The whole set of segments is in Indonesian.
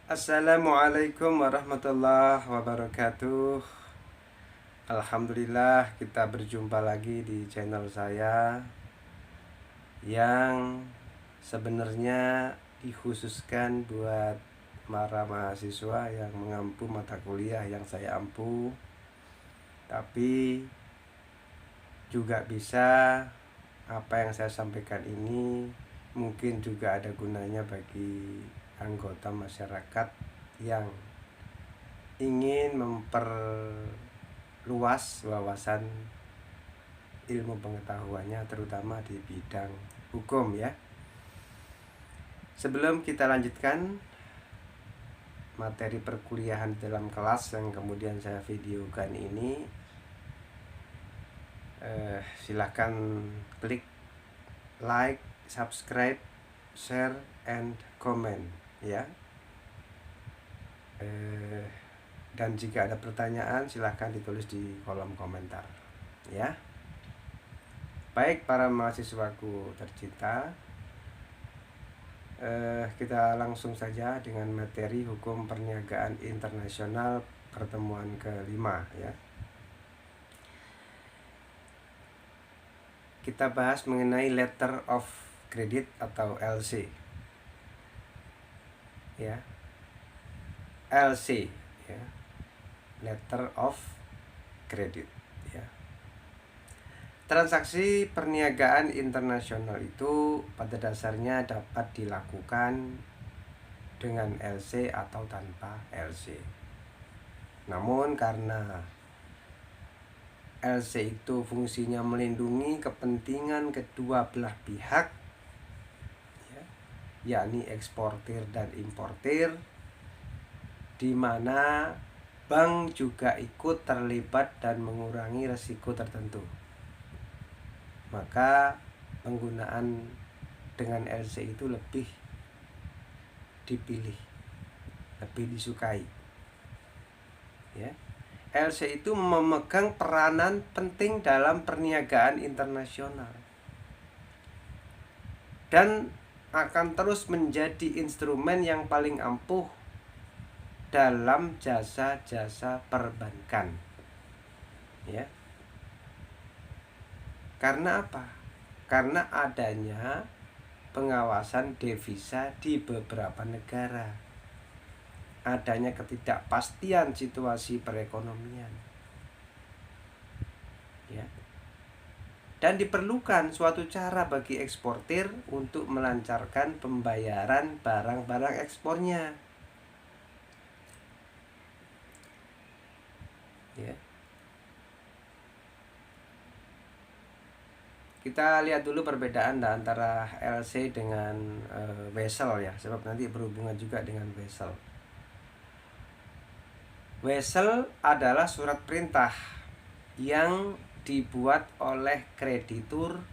Assalamualaikum warahmatullahi wabarakatuh. Alhamdulillah kita berjumpa lagi di channel saya yang sebenarnya dikhususkan buat para mahasiswa yang mengampu mata kuliah yang saya ampu. Tapi juga bisa apa yang saya sampaikan ini mungkin juga ada gunanya bagi anggota masyarakat yang ingin memperluas wawasan ilmu pengetahuannya terutama di bidang hukum ya. Sebelum kita lanjutkan materi perkuliahan dalam kelas yang kemudian saya videokan ini, silahkan klik like, subscribe, share, and comment ya. Dan jika ada pertanyaan silahkan ditulis di kolom komentar ya. Baik para mahasiswaku tercinta, kita langsung saja dengan materi hukum perniagaan internasional pertemuan kelima ya. Kita bahas mengenai letter of credit atau LC ya. LC ya, letter of credit ya. Transaksi perniagaan internasional itu pada dasarnya dapat dilakukan dengan LC atau tanpa LC. Namun karena LC itu fungsinya melindungi kepentingan kedua belah pihak ya, yakni eksportir dan importir, di mana bank juga ikut terlibat dan mengurangi resiko tertentu, maka penggunaan dengan LC itu lebih dipilih, lebih disukai ya. LC itu memegang peranan penting dalam perniagaan internasional dan akan terus menjadi instrumen yang paling ampuh dalam jasa-jasa perbankan ya. Karena apa? Karena adanya pengawasan devisa di beberapa negara, adanya ketidakpastian situasi perekonomian ya. Dan diperlukan suatu cara bagi eksportir untuk melancarkan pembayaran barang-barang ekspornya ya. Kita lihat dulu perbedaan antara LC dengan vessel ya, sebab nanti berhubungan juga dengan vessel. Vessel adalah surat perintah yang dibuat oleh kreditur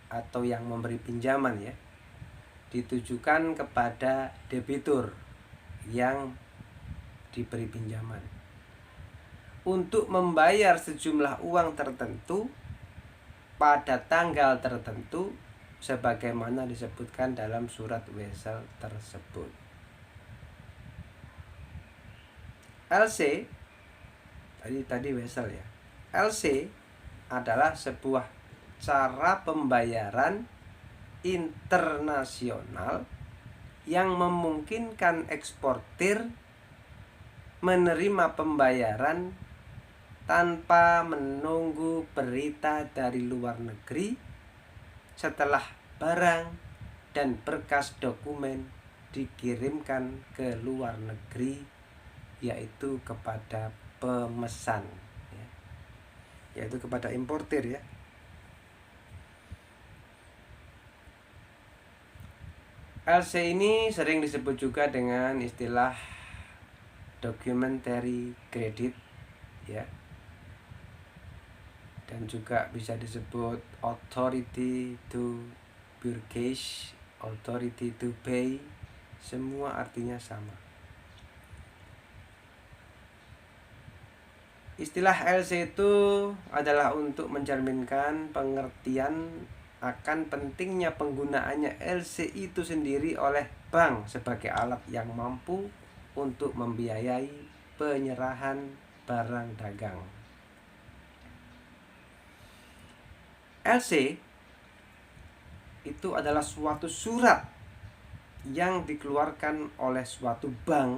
atau yang memberi pinjaman ya, ditujukan kepada debitur yang diberi pinjaman untuk membayar sejumlah uang tertentu pada tanggal tertentu sebagaimana disebutkan dalam surat vessel tersebut. LC tadi vessel ya. LC adalah sebuah cara pembayaran internasional yang memungkinkan eksportir menerima pembayaran tanpa menunggu berita dari luar negeri setelah barang dan berkas dokumen dikirimkan ke luar negeri, yaitu kepada pemesan ya, yaitu kepada importir ya. LC ini sering disebut juga dengan istilah documentary credit ya, dan juga bisa disebut authority to purchase, authority to pay, semua artinya sama. Istilah LC itu adalah untuk mencerminkan pengertian akan pentingnya penggunaannya LC itu sendiri oleh bank sebagai alat yang mampu untuk membiayai penyerahan barang dagang. LC itu adalah suatu surat yang dikeluarkan oleh suatu bank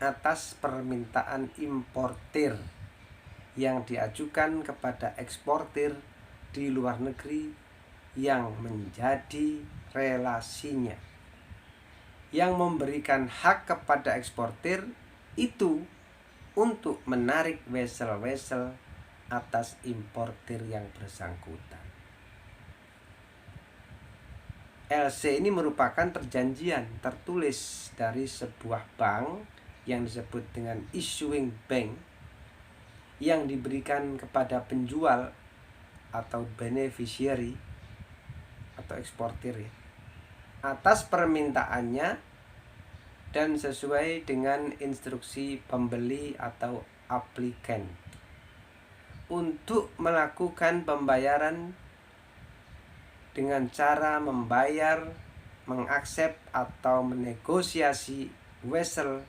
atas permintaan importir yang diajukan kepada eksportir di luar negeri yang menjadi relasinya, yang memberikan hak kepada eksportir itu untuk menarik wesel-wesel atas importir yang bersangkutan. LC ini merupakan perjanjian tertulis dari sebuah bank yang disebut dengan issuing bank yang diberikan kepada penjual atau beneficiary atau eksportir ya, atas permintaannya dan sesuai dengan instruksi pembeli atau aplikan untuk melakukan pembayaran dengan cara membayar, mengaksep atau menegosiasi wesel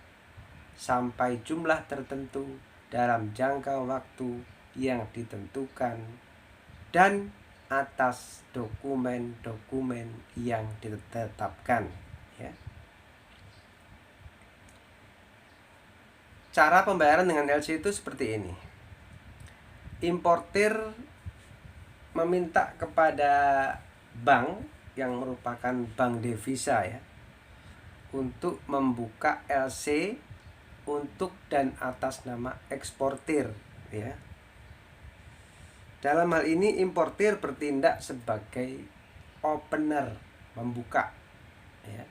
sampai jumlah tertentu dalam jangka waktu yang ditentukan dan atas dokumen-dokumen yang ditetapkan ya. Cara pembayaran dengan LC itu seperti ini. Importir meminta kepada bank yang merupakan bank devisa ya untuk membuka LC untuk dan atas nama eksportir ya. Dalam hal ini importir bertindak sebagai opener, membuka ya.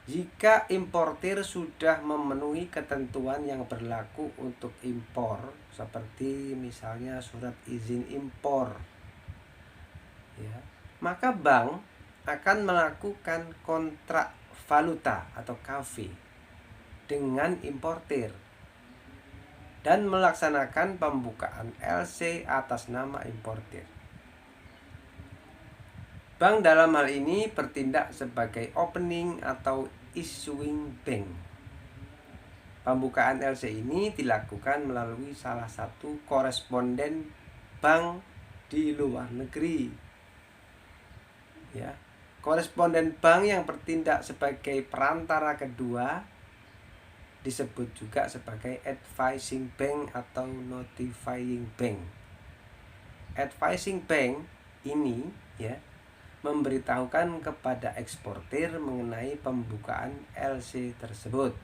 Jika importir sudah memenuhi ketentuan yang berlaku untuk impor, seperti misalnya surat izin impor ya, maka bank akan melakukan kontrak valuta atau KV dengan importir dan melaksanakan pembukaan LC atas nama importir. Bank dalam hal ini bertindak sebagai opening atau issuing bank. Pembukaan LC ini dilakukan melalui salah satu koresponden bank di luar negeri. Ya, koresponden bank yang bertindak sebagai perantara kedua disebut juga sebagai advising bank atau notifying bank. Advising bank ini ya memberitahukan kepada eksportir mengenai pembukaan LC tersebut.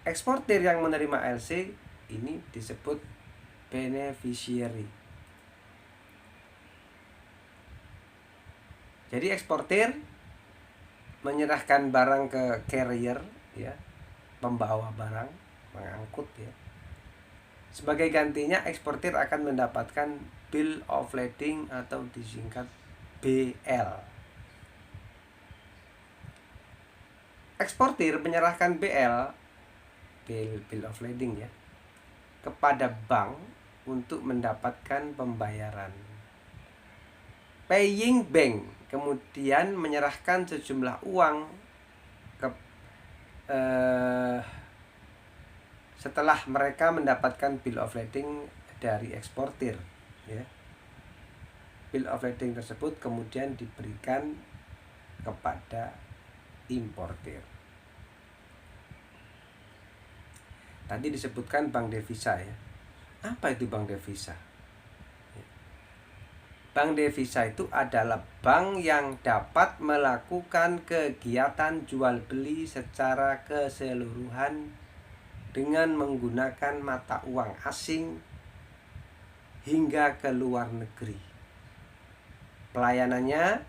Eksportir yang menerima LC ini disebut beneficiary. Jadi eksportir menyerahkan barang ke carrier ya, pembawa barang, mengangkut ya. Sebagai gantinya eksportir akan mendapatkan bill of lading atau disingkat BL. Eksportir menyerahkan BL, bill of lading ya, kepada bank untuk mendapatkan pembayaran. Paying bank kemudian menyerahkan sejumlah uang ke setelah mereka mendapatkan bill of lading dari eksportir ya. Bill of lading tersebut kemudian diberikan kepada importir. Tadi disebutkan bank devisa ya. Apa itu bank devisa? Bank devisa itu adalah bank yang dapat melakukan kegiatan jual beli secara keseluruhan dengan menggunakan mata uang asing hingga ke luar negeri. Pelayanannya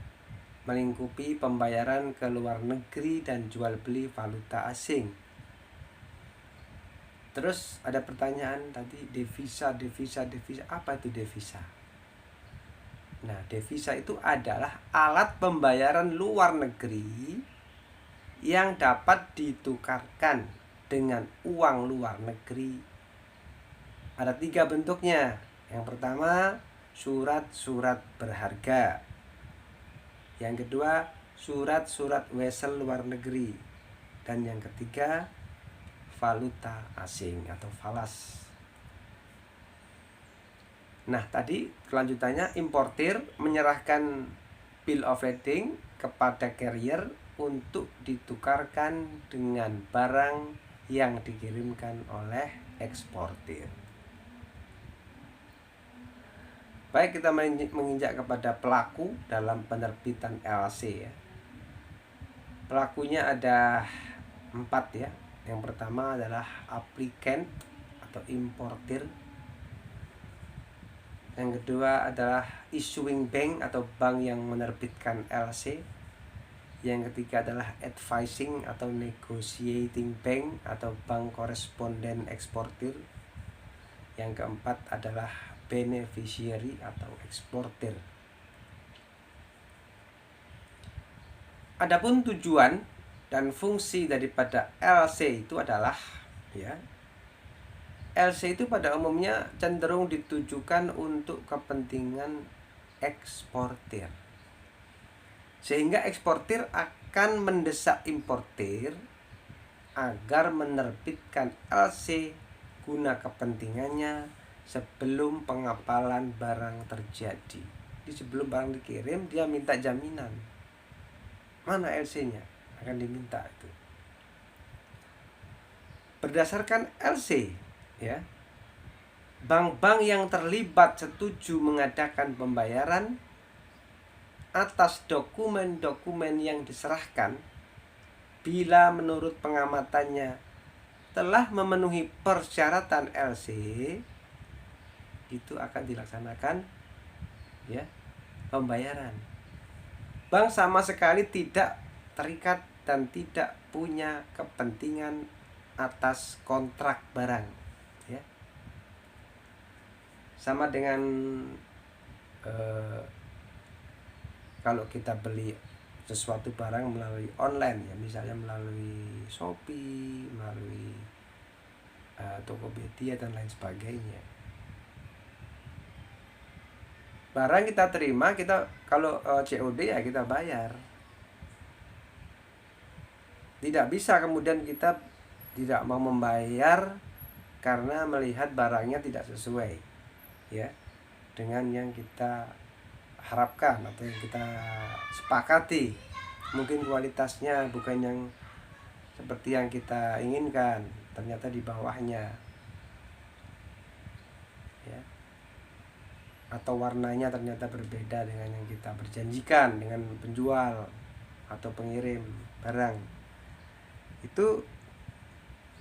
melingkupi pembayaran ke luar negeri dan jual beli valuta asing. Terus ada pertanyaan tadi, devisa, apa itu devisa? Nah, devisa itu adalah alat pembayaran luar negeri yang dapat ditukarkan dengan uang luar negeri. Ada 3 bentuknya. Yang pertama, surat-surat berharga. Yang kedua, surat-surat wesel luar negeri. Dan yang ketiga, valuta asing atau falas. Nah, tadi kelanjutannya, importir menyerahkan bill of lading kepada carrier untuk ditukarkan dengan barang yang dikirimkan oleh eksportir. Baik, kita menginjak kepada pelaku dalam penerbitan LC ya. Pelakunya ada 4 ya. Yang pertama adalah applicant atau importir. Yang kedua adalah issuing bank atau bank yang menerbitkan LC. Yang ketiga adalah advising atau negotiating bank atau bank koresponden eksportir. Yang keempat adalah beneficiary atau eksportir. Adapun tujuan dan fungsi daripada LC itu adalah ya, LC itu pada umumnya cenderung ditujukan untuk kepentingan eksportir. Sehingga eksportir akan mendesak importir agar menerbitkan LC guna kepentingannya sebelum pengapalan barang terjadi. Jadi sebelum barang dikirim, dia minta jaminan. Mana LC-nya? Akan diminta itu. Berdasarkan LC, ya, bank-bank yang terlibat setuju mengadakan pembayaran atas dokumen-dokumen yang diserahkan bila menurut pengamatannya telah memenuhi persyaratan LC, itu akan dilaksanakan ya pembayaran. Bank sama sekali tidak terikat dan tidak punya kepentingan atas kontrak barang ya. Sama dengan kalau kita beli sesuatu barang melalui online ya, misalnya melalui Shopee, melalui Tokopedia dan lain sebagainya. Barang kita terima, kita kalau COD ya kita bayar. Tidak bisa kemudian kita tidak mau membayar karena melihat barangnya tidak sesuai ya dengan yang kita harapkan atau yang kita sepakati. Mungkin kualitasnya bukan yang seperti yang kita inginkan, ternyata di bawahnya ya, atau warnanya ternyata berbeda dengan yang kita berjanjikan dengan penjual atau pengirim barang. Itu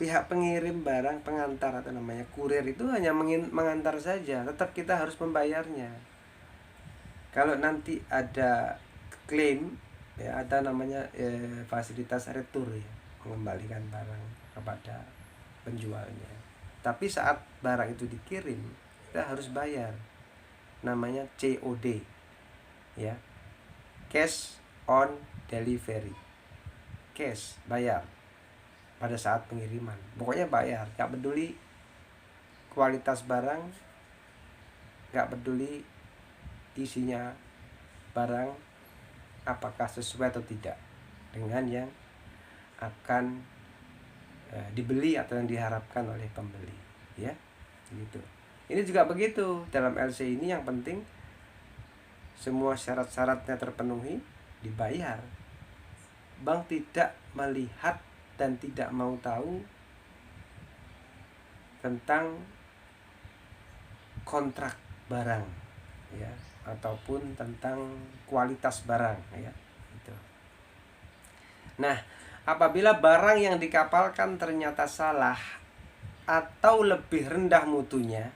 pihak pengirim barang, pengantar atau namanya kurir itu hanya mengantar saja, tetap kita harus membayarnya. Kalau nanti ada klaim ya, ada namanya fasilitas retur ya, mengembalikan barang kepada penjualnya. Tapi saat barang itu dikirim, kita harus bayar. Namanya COD ya, cash on delivery. Cash, bayar pada saat pengiriman. Pokoknya bayar, gak peduli kualitas barang, gak peduli isinya barang apakah sesuai atau tidak dengan yang akan dibeli atau yang diharapkan oleh pembeli ya, gitu. Ini juga begitu dalam LC ini, yang penting semua syarat-syaratnya terpenuhi, dibayar. Bank tidak melihat dan tidak mau tahu tentang kontrak barang ya, ataupun tentang kualitas barang ya gitu. Nah, apabila barang yang dikapalkan ternyata salah atau lebih rendah mutunya,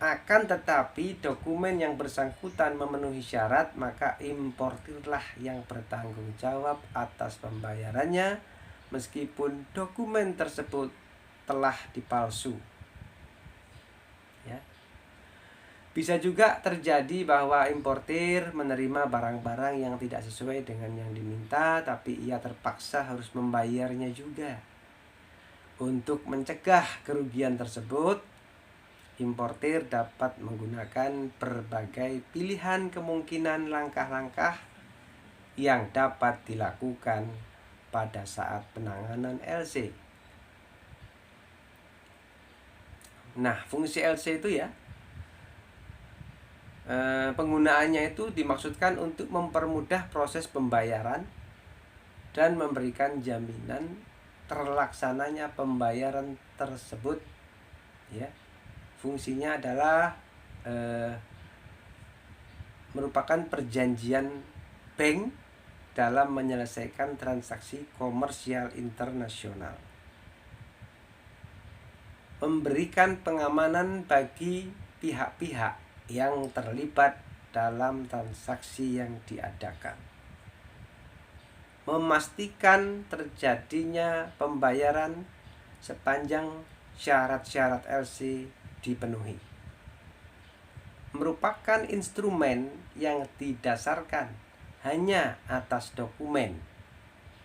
akan tetapi dokumen yang bersangkutan memenuhi syarat, maka importirlah yang bertanggung jawab atas pembayarannya meskipun dokumen tersebut telah dipalsu ya. Bisa juga terjadi bahwa importir menerima barang-barang yang tidak sesuai dengan yang diminta, tapi ia terpaksa harus membayarnya juga. Untuk mencegah kerugian tersebut, importir dapat menggunakan berbagai pilihan kemungkinan langkah-langkah yang dapat dilakukan pada saat penanganan LC. Nah, fungsi LC itu ya, penggunaannya itu dimaksudkan untuk mempermudah proses pembayaran dan memberikan jaminan terlaksananya pembayaran tersebut ya. Fungsinya adalah merupakan perjanjian bank dalam menyelesaikan transaksi komersial internasional, memberikan pengamanan bagi pihak-pihak yang terlibat dalam transaksi yang diadakan, memastikan terjadinya pembayaran sepanjang syarat-syarat LC dipenuhi, merupakan instrumen yang didasarkan hanya atas dokumen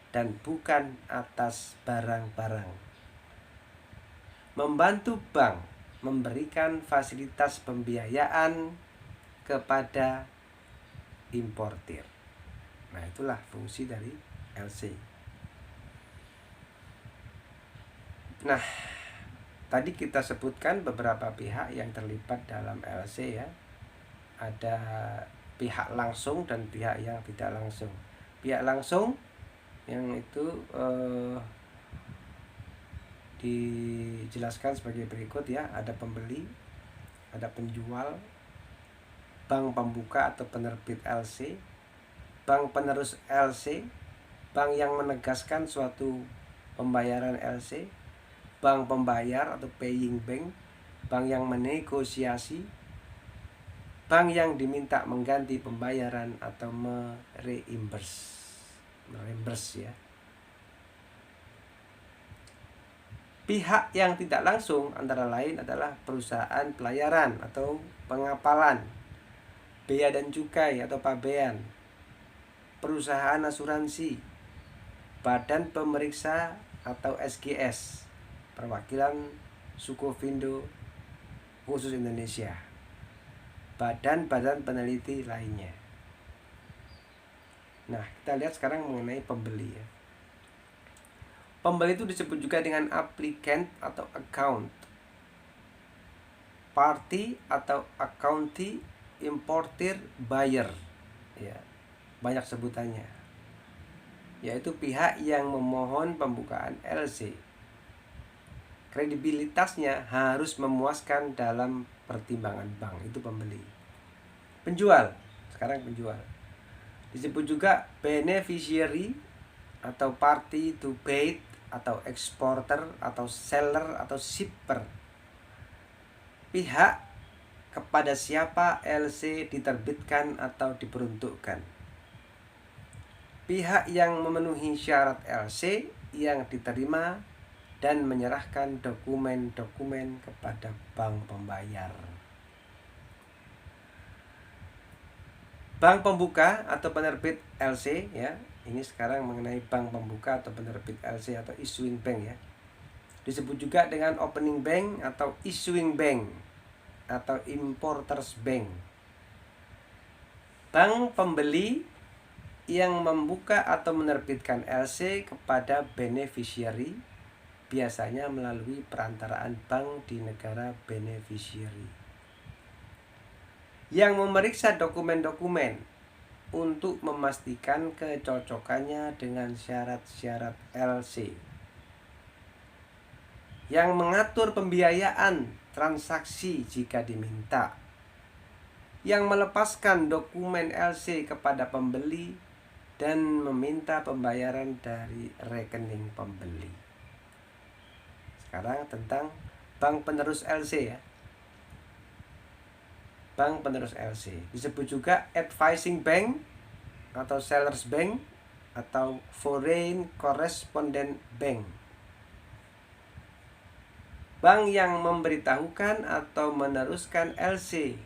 dan bukan atas barang-barang, membantu bank memberikan fasilitas pembiayaan kepada importir. Nah, itulah fungsi dari LC. Nah, tadi kita sebutkan beberapa pihak yang terlibat dalam LC ya. Ada pihak langsung dan pihak yang tidak langsung. Pihak langsung yang itu dijelaskan sebagai berikut ya. Ada pembeli, ada penjual, bank pembuka atau penerbit LC, bank penerus LC, bank yang menegaskan suatu pembayaran LC, bank pembayar atau paying bank, bank yang menegosiasi, bank yang diminta mengganti pembayaran atau mereimburse ya. Pihak yang tidak langsung antara lain adalah perusahaan pelayaran atau pengapalan, bea dan cukai atau pabean, perusahaan asuransi, badan pemeriksa atau SGS, perwakilan Sukovindo khusus Indonesia, badan-badan peneliti lainnya. Nah, kita lihat sekarang mengenai pembeli ya. Pembeli itu disebut juga dengan applicant atau account, party atau accounting, importer, buyer ya. Banyak sebutannya. Yaitu pihak yang memohon pembukaan LC. Kredibilitasnya harus memuaskan dalam pertimbangan bank, itu pembeli. Penjual, sekarang penjual disebut juga beneficiary atau party to pay atau exporter atau seller atau shipper. Pihak kepada siapa LC diterbitkan atau diperuntukkan. Pihak yang memenuhi syarat LC yang diterima dan menyerahkan dokumen-dokumen kepada bank pembayar. Bank pembuka atau penerbit LC ya. Ini sekarang mengenai bank pembuka atau penerbit LC atau issuing bank ya. Disebut juga dengan opening bank atau issuing bank atau importers bank. Bank pembeli yang membuka atau menerbitkan LC kepada beneficiary biasanya melalui perantaraan bank di negara beneficiary yang memeriksa dokumen-dokumen untuk memastikan kecocokannya dengan syarat-syarat LC, yang mengatur pembiayaan transaksi jika diminta, yang melepaskan dokumen LC kepada pembeli dan meminta pembayaran dari rekening pembeli. Sekarang tentang bank penerus LC ya. Bank penerus LC disebut juga advising bank atau sellers bank atau foreign correspondent bank. Bank yang memberitahukan atau meneruskan LC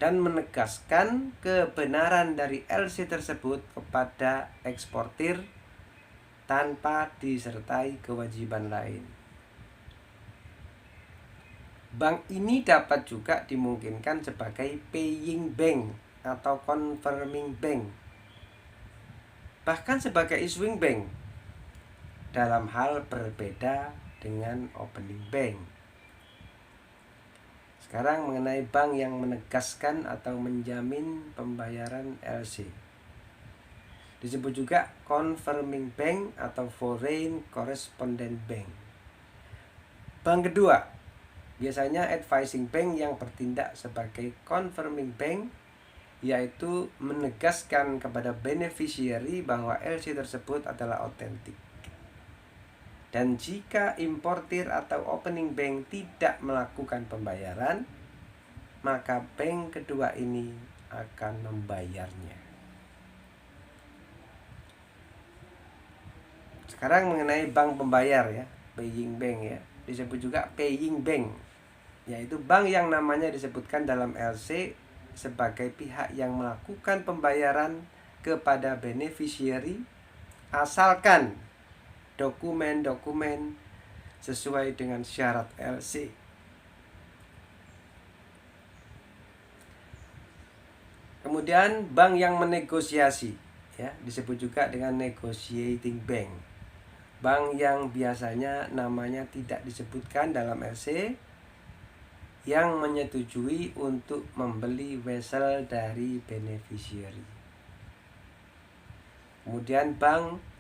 dan menegaskan kebenaran dari LC tersebut kepada eksportir tanpa disertai kewajiban lain. Bank ini dapat juga dimungkinkan sebagai paying bank atau confirming bank, bahkan sebagai issuing bank dalam hal berbeda dengan opening bank. Sekarang mengenai bank yang menegaskan atau menjamin pembayaran LC. Disebut juga confirming bank atau foreign correspondent bank. Bank kedua, biasanya advising bank yang bertindak sebagai confirming bank, yaitu menegaskan kepada beneficiary bahwa LC tersebut adalah otentik. Dan jika importir atau opening bank tidak melakukan pembayaran, maka bank kedua ini akan membayarnya. Sekarang mengenai bank pembayar ya, paying bank ya, disebut juga paying bank, yaitu bank yang namanya disebutkan dalam LC sebagai pihak yang melakukan pembayaran kepada beneficiary asalkan dokumen-dokumen sesuai dengan syarat LC. Kemudian bank yang menegosiasi ya, disebut juga dengan negotiating bank. Bank yang biasanya namanya tidak disebutkan dalam LC, yang menyetujui untuk membeli vessel dari beneficiary. Kemudian bank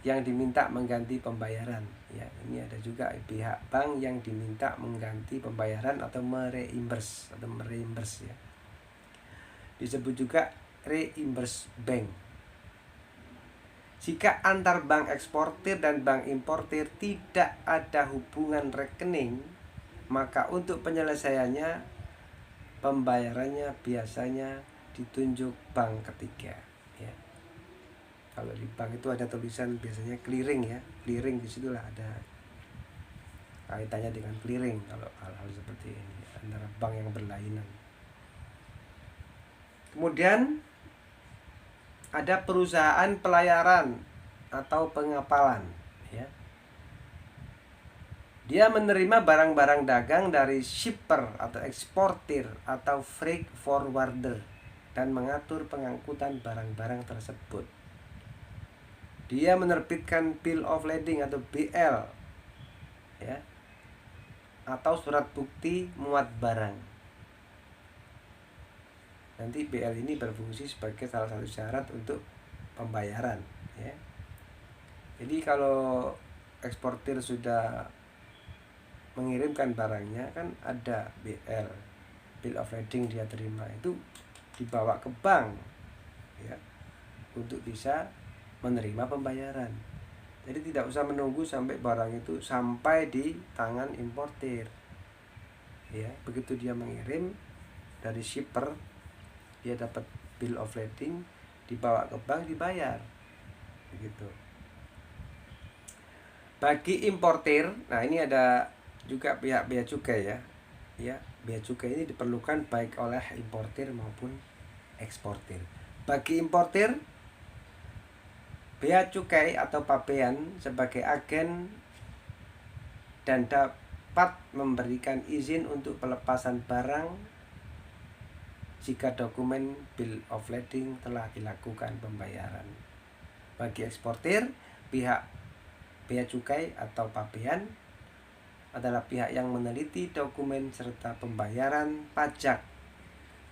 yang diminta mengganti pembayaran ya, ini ada juga pihak bank yang diminta mengganti pembayaran atau mereimburse ya. Disebut juga reimburse bank. Jika antar bank eksportir dan bank importir tidak ada hubungan rekening, maka untuk penyelesaiannya pembayarannya biasanya ditunjuk bank ketiga ya. Kalau di bank itu ada tulisan biasanya clearing ya, clearing, disitulah ada kaitannya dengan clearing kalau hal-hal seperti ini antara bank yang berlainan. Kemudian ada perusahaan pelayaran atau pengapalan ya. Dia menerima barang-barang dagang dari shipper atau eksportir atau freight forwarder dan mengatur pengangkutan barang-barang tersebut. Dia menerbitkan bill of lading atau BL ya, atau surat bukti muat barang. Nanti BL ini berfungsi sebagai salah satu syarat untuk pembayaran ya. Jadi kalau eksportir sudah mengirimkan barangnya kan ada BL, bill of lading, dia terima, itu dibawa ke bank ya untuk bisa menerima pembayaran. Jadi tidak usah menunggu sampai barang itu sampai di tangan importir ya. Begitu dia mengirim dari shipper, dia dapat bill of lading, dibawa ke bank, dibayar begitu. Bagi importir, nah ini ada juga pihak bea cukai ya. Ya, bea cukai ini diperlukan baik oleh importir maupun eksportir. Bagi importir, bea cukai atau pabean sebagai agen dan dapat memberikan izin untuk pelepasan barang jika dokumen bill of lading telah dilakukan pembayaran. Bagi eksportir, pihak bea cukai atau pabean adalah pihak yang meneliti dokumen serta pembayaran pajak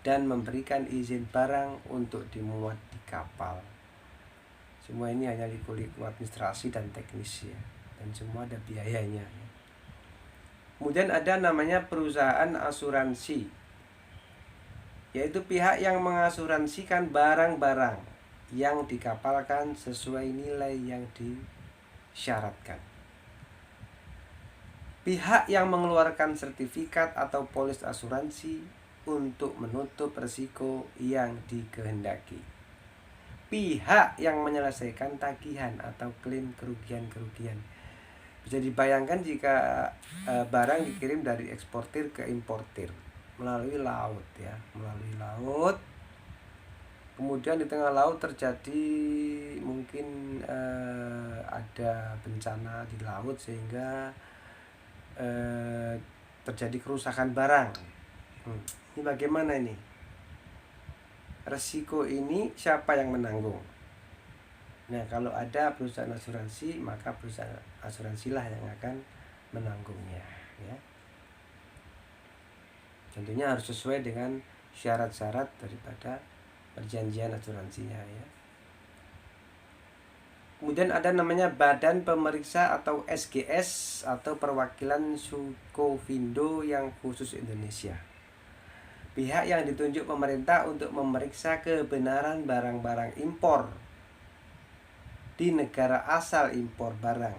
dan memberikan izin barang untuk dimuat di kapal. Semua ini hanya liku-liku administrasi dan teknis ya, dan semua ada biayanya. Kemudian ada namanya perusahaan asuransi, yaitu pihak yang mengasuransikan barang-barang yang dikapalkan sesuai nilai yang disyaratkan. Pihak yang mengeluarkan sertifikat atau polis asuransi untuk menutup risiko yang dikehendaki. Pihak yang menyelesaikan tagihan atau klaim kerugian-kerugian. Bisa dibayangkan jika barang dikirim dari eksportir ke importir melalui laut ya, melalui laut. Kemudian di tengah laut terjadi mungkin ada bencana di laut sehingga terjadi kerusakan barang. Ini bagaimana ini? Resiko ini siapa yang menanggung? Nah, kalau ada perusahaan asuransi, maka perusahaan asuransilah yang akan menanggungnya, ya. Tentunya harus sesuai dengan syarat-syarat daripada perjanjian asuransinya, ya. Kemudian ada namanya Badan Pemeriksa atau SGS atau Perwakilan Sukovindo yang khusus Indonesia. Pihak yang ditunjuk pemerintah untuk memeriksa kebenaran barang-barang impor di negara asal impor barang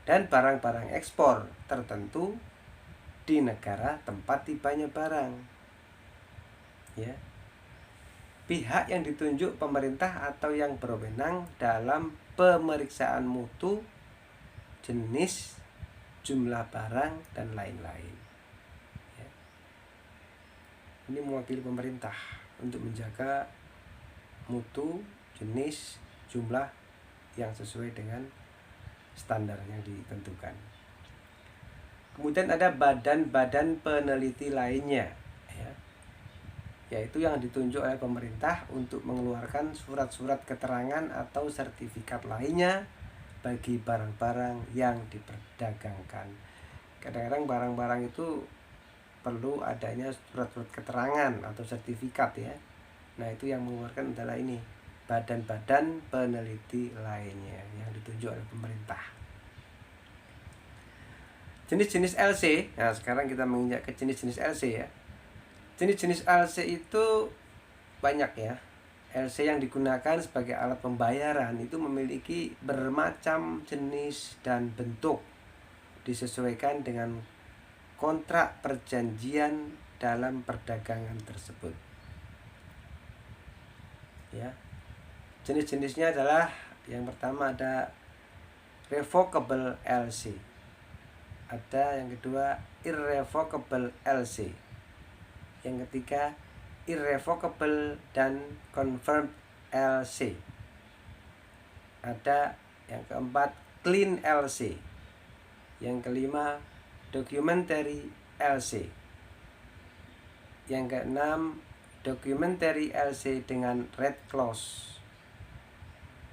dan barang-barang ekspor tertentu di negara tempat tibanya barang, ya. Pihak yang ditunjuk pemerintah atau yang berwenang dalam pemeriksaan mutu, jenis, jumlah barang, dan lain-lain, ya. Ini mewakili pemerintah untuk menjaga mutu, jenis, jumlah yang sesuai dengan standar yang ditentukan. Kemudian ada badan-badan peneliti lainnya, ya, yaitu yang ditunjuk oleh pemerintah untuk mengeluarkan surat-surat keterangan atau sertifikat lainnya bagi barang-barang yang diperdagangkan. Kadang-kadang barang-barang itu perlu adanya surat-surat keterangan atau sertifikat, ya. Nah, itu yang mengeluarkan adalah ini, badan-badan peneliti lainnya yang ditunjuk oleh pemerintah. Jenis-jenis LC. Nah, sekarang kita menginjak ke jenis-jenis LC, ya. Jenis-jenis LC itu banyak, ya. LC yang digunakan sebagai alat pembayaran itu memiliki bermacam jenis dan bentuk, disesuaikan dengan kontrak perjanjian dalam perdagangan tersebut, ya. Jenis-jenisnya adalah, yang pertama ada revocable LC, ada yang kedua irrevocable LC, yang ketiga irrevocable dan confirmed LC, ada yang keempat clean LC, yang kelima documentary LC, yang keenam documentary LC dengan red clause,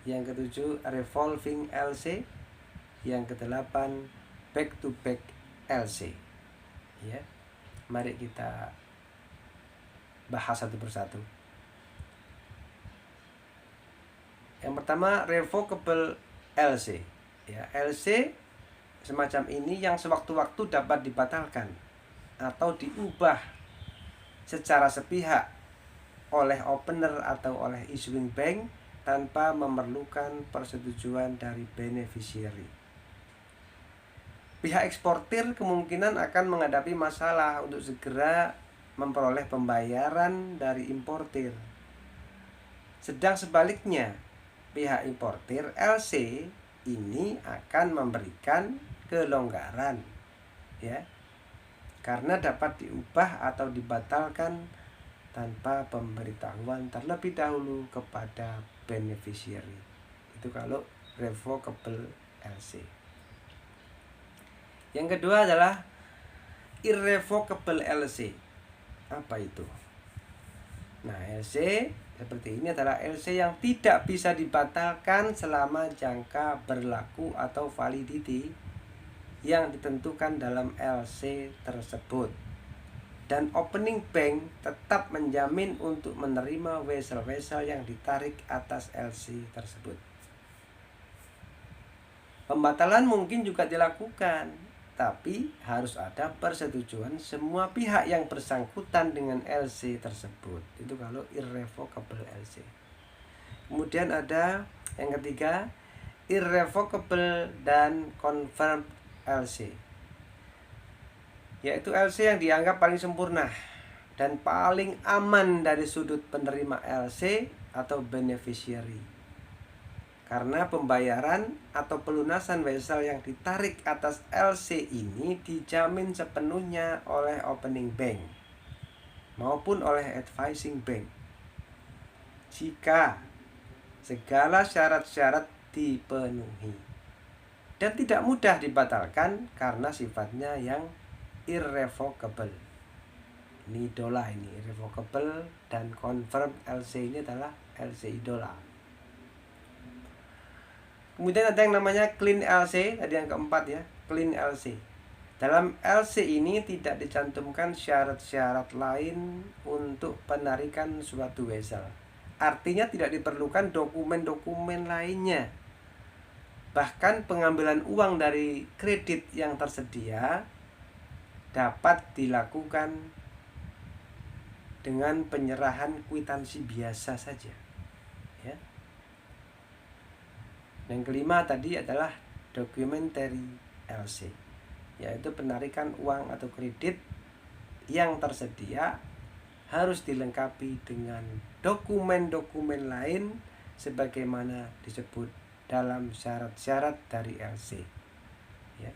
yang ketujuh revolving LC, yang kedelapan back to back LC, ya. Mari kita bahas satu persatu. Yang pertama revocable LC, ya. LC semacam ini yang sewaktu-waktu dapat dibatalkan atau diubah secara sepihak oleh opener atau oleh issuing bank tanpa memerlukan persetujuan dari beneficiary. Pihak eksportir kemungkinan akan menghadapi masalah untuk segera memperoleh pembayaran dari importir. Sedang sebaliknya, pihak importir LC ini akan memberikan kelonggaran, ya, karena dapat diubah atau dibatalkan tanpa pemberitahuan terlebih dahulu kepada beneficiary. Itu kalau revocable LC. Yang kedua adalah irrevocable LC. Apa itu? Nah, LC seperti ini adalah LC yang tidak bisa dibatalkan selama jangka berlaku atau validity yang ditentukan dalam LC tersebut. Dan opening bank tetap menjamin untuk menerima wesel-wesel yang ditarik atas LC tersebut. Pembatalan mungkin juga dilakukan, tapi harus ada persetujuan semua pihak yang bersangkutan dengan LC tersebut. Itu kalau irrevocable LC. Kemudian ada yang ketiga, irrevocable dan confirmed LC, yaitu LC yang dianggap paling sempurna dan paling aman dari sudut penerima LC atau beneficiary, karena pembayaran atau pelunasan wesel yang ditarik atas LC ini dijamin sepenuhnya oleh opening bank maupun oleh advising bank jika segala syarat-syarat dipenuhi, dan tidak mudah dibatalkan karena sifatnya yang irrevocable. Ini idola, ini irrevocable dan confirmed LC ini adalah LC idola. Kemudian ada yang namanya clean LC, tadi yang keempat ya, clean LC. Dalam LC ini tidak dicantumkan syarat-syarat lain untuk penarikan suatu wesel. Artinya tidak diperlukan dokumen-dokumen lainnya. Bahkan pengambilan uang dari kredit yang tersedia dapat dilakukan dengan penyerahan kwitansi biasa saja. Ya. Yang kelima tadi adalah documentary LC, yaitu penarikan uang atau kredit yang tersedia harus dilengkapi dengan dokumen-dokumen lain sebagaimana disebut dalam syarat-syarat dari LC. Ya.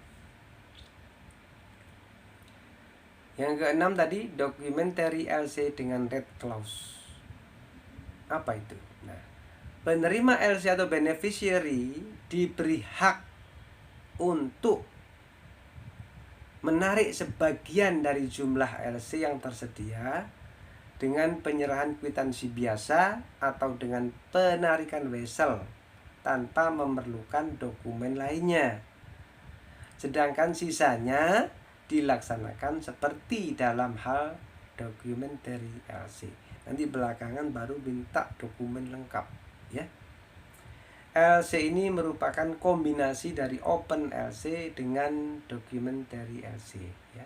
Yang keenam tadi documentary LC dengan red clause. Apa itu? Nah, penerima LC atau beneficiary diberi hak untuk menarik sebagian dari jumlah LC yang tersedia dengan penyerahan kwitansi biasa atau dengan penarikan wesel tanpa memerlukan dokumen lainnya. Sedangkan sisanya dilaksanakan seperti dalam hal documentary LC. Nanti belakangan baru minta dokumen lengkap, ya. LC ini merupakan kombinasi dari open LC dengan documentary LC, ya.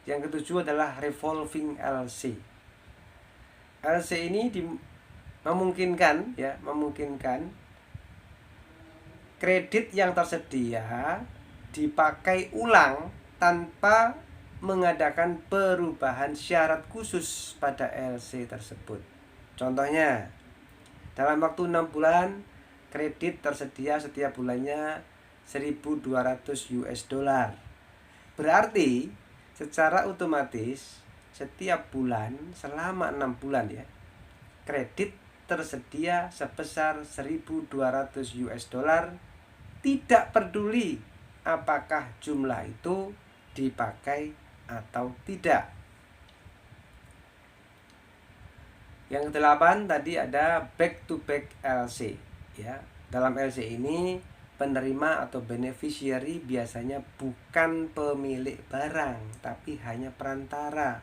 Yang ketujuh adalah revolving LC. LC ini memungkinkan kredit yang tersedia dipakai ulang tanpa mengadakan perubahan syarat khusus pada LC tersebut. Contohnya, dalam waktu 6 bulan kredit tersedia setiap bulannya 1.200 US dollar. Berarti secara otomatis setiap bulan selama 6 bulan ya, kredit tersedia sebesar 1.200 US dollar, tidak peduli apakah jumlah itu dipakai atau tidak. Yang ke-8 tadi ada back to back LC, ya. Dalam LC ini penerima atau beneficiary biasanya bukan pemilik barang, tapi hanya perantara.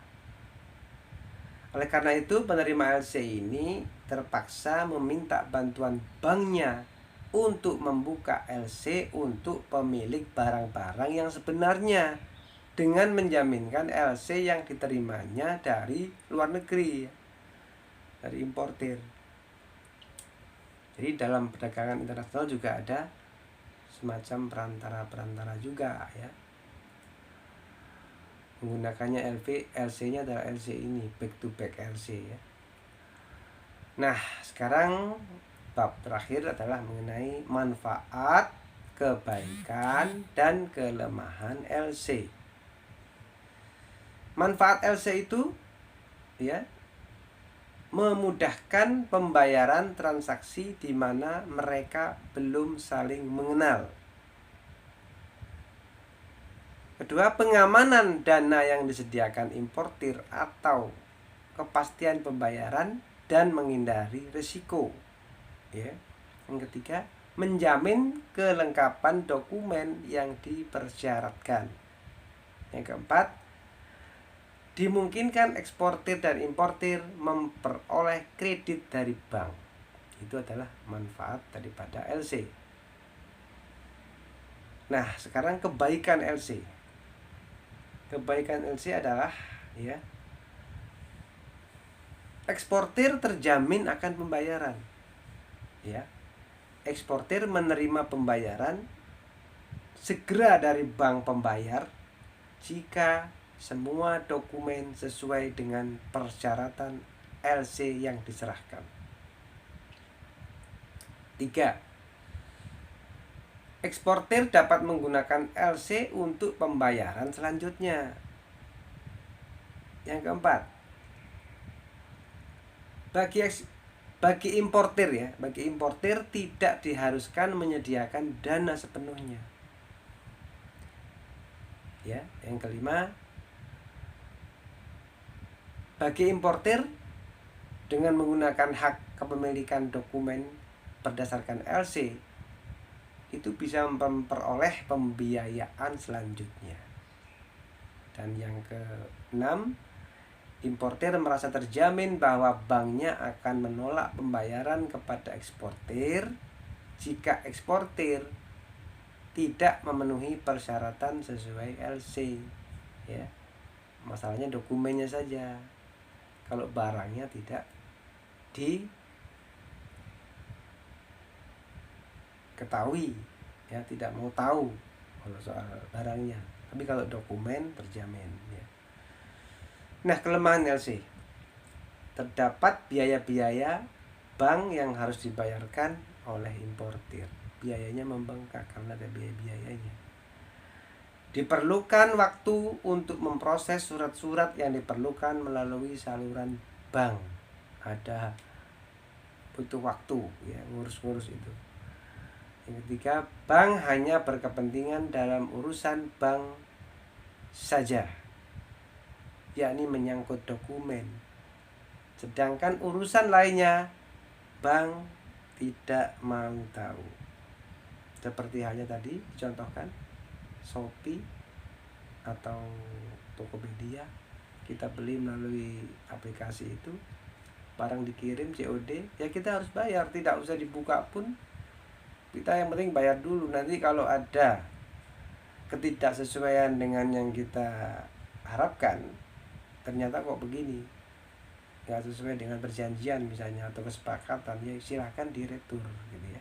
Oleh karena itu, penerima LC ini terpaksa meminta bantuan banknya untuk membuka LC untuk pemilik barang-barang yang sebenarnya dengan menjaminkan LC yang diterimanya dari luar negeri, dari importir. Jadi dalam perdagangan internasional juga ada semacam perantara-perantara juga, ya. Menggunakannya LC-nya adalah LC ini, back to back LC, ya. Nah, sekarang bab terakhir adalah mengenai manfaat, kebaikan, dan kelemahan LC. Manfaat LC itu, ya, memudahkan pembayaran transaksi di mana mereka belum saling mengenal. Kedua, pengamanan dana yang disediakan importir atau kepastian pembayaran dan menghindari risiko. Ya. Yang ketiga, menjamin kelengkapan dokumen yang dipersyaratkan. Yang keempat, dimungkinkan eksportir dan importir memperoleh kredit dari bank. Itu adalah manfaat daripada LC. Nah, sekarang kebaikan LC. Kebaikan LC adalah, ya, eksportir terjamin akan pembayaran. Ya. Eksportir menerima pembayaran segera dari bank pembayar jika semua dokumen sesuai dengan persyaratan LC yang diserahkan. 3. Eksportir dapat menggunakan LC untuk pembayaran selanjutnya. Yang keempat, bagi importir, ya, bagi importir tidak diharuskan menyediakan dana sepenuhnya. Ya, yang kelima, bagi importir dengan menggunakan hak kepemilikan dokumen berdasarkan LC itu bisa memperoleh pembiayaan selanjutnya. Dan yang keenam, importir merasa terjamin bahwa banknya akan menolak pembayaran kepada eksportir jika eksportir tidak memenuhi persyaratan sesuai LC, ya. Masalahnya dokumennya saja. Kalau barangnya tidak diketahui, ya, tidak mau tahu kalau soal barangnya. Tapi kalau dokumen terjamin, ya. Nah, kelemahan LC. Terdapat biaya-biaya bank yang harus dibayarkan oleh importir. Biayanya membengkak karena ada biaya-biayanya. Diperlukan waktu untuk memproses surat-surat yang diperlukan melalui saluran bank. Ada butuh waktu, ya, ngurus-ngurus itu. Yang ketiga, bank hanya berkepentingan dalam urusan bank saja, yakni menyangkut dokumen. Sedangkan urusan lainnya bank tidak mau tahu. Seperti halnya tadi dicontohkan Shopee atau Tokopedia, kita beli melalui aplikasi itu, barang dikirim COD, ya kita harus bayar, tidak usah dibuka pun, kita yang penting bayar dulu. Nanti kalau ada ketidaksesuaian dengan yang kita harapkan, ternyata kok begini, nggak sesuai dengan perjanjian misalnya atau kesepakatan, ya silahkan diretur gitu, ya.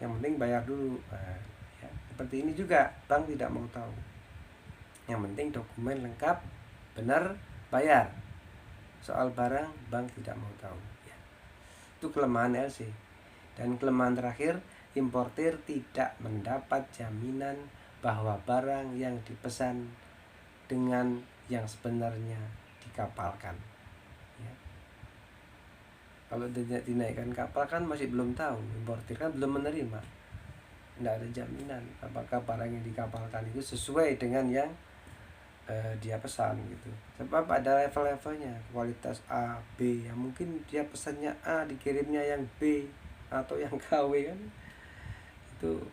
Yang penting bayar dulu. Nah, ya, seperti ini juga, bank tidak mau tahu. Yang penting dokumen lengkap, benar, bayar. Soal barang, bank tidak mau tahu, ya. Itu kelemahan LC. Dan kelemahan terakhir, importir tidak mendapat jaminan bahwa barang yang dipesan dengan yang sebenarnya dikapalkan, ya. Kalau dinaikkan kapal kan masih belum tahu, importir kan belum menerima, tidak ada jaminan apakah barang yang dikapalkan itu sesuai dengan yang dia pesan gitu. Sebab ada level-levelnya, kualitas A, B, ya mungkin dia pesannya A, dikirimnya yang B atau yang KW kan. Itu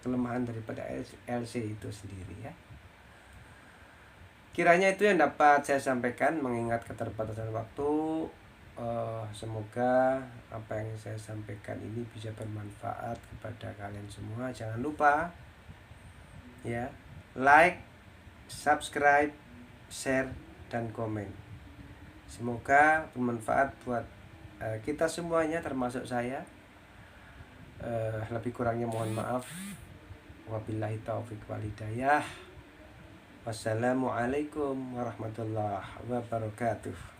kelemahan daripada LC itu sendiri, ya. Kiranya itu yang dapat saya sampaikan mengingat keterbatasan waktu. Semoga apa yang saya sampaikan ini bisa bermanfaat kepada kalian semua. Jangan lupa, ya, like, subscribe, share, dan komen. Semoga bermanfaat buat kita semuanya, termasuk saya. Lebih kurangnya mohon maaf. Wabillahi taufiq wal hidayah. Wassalamualaikum warahmatullahi wabarakatuh.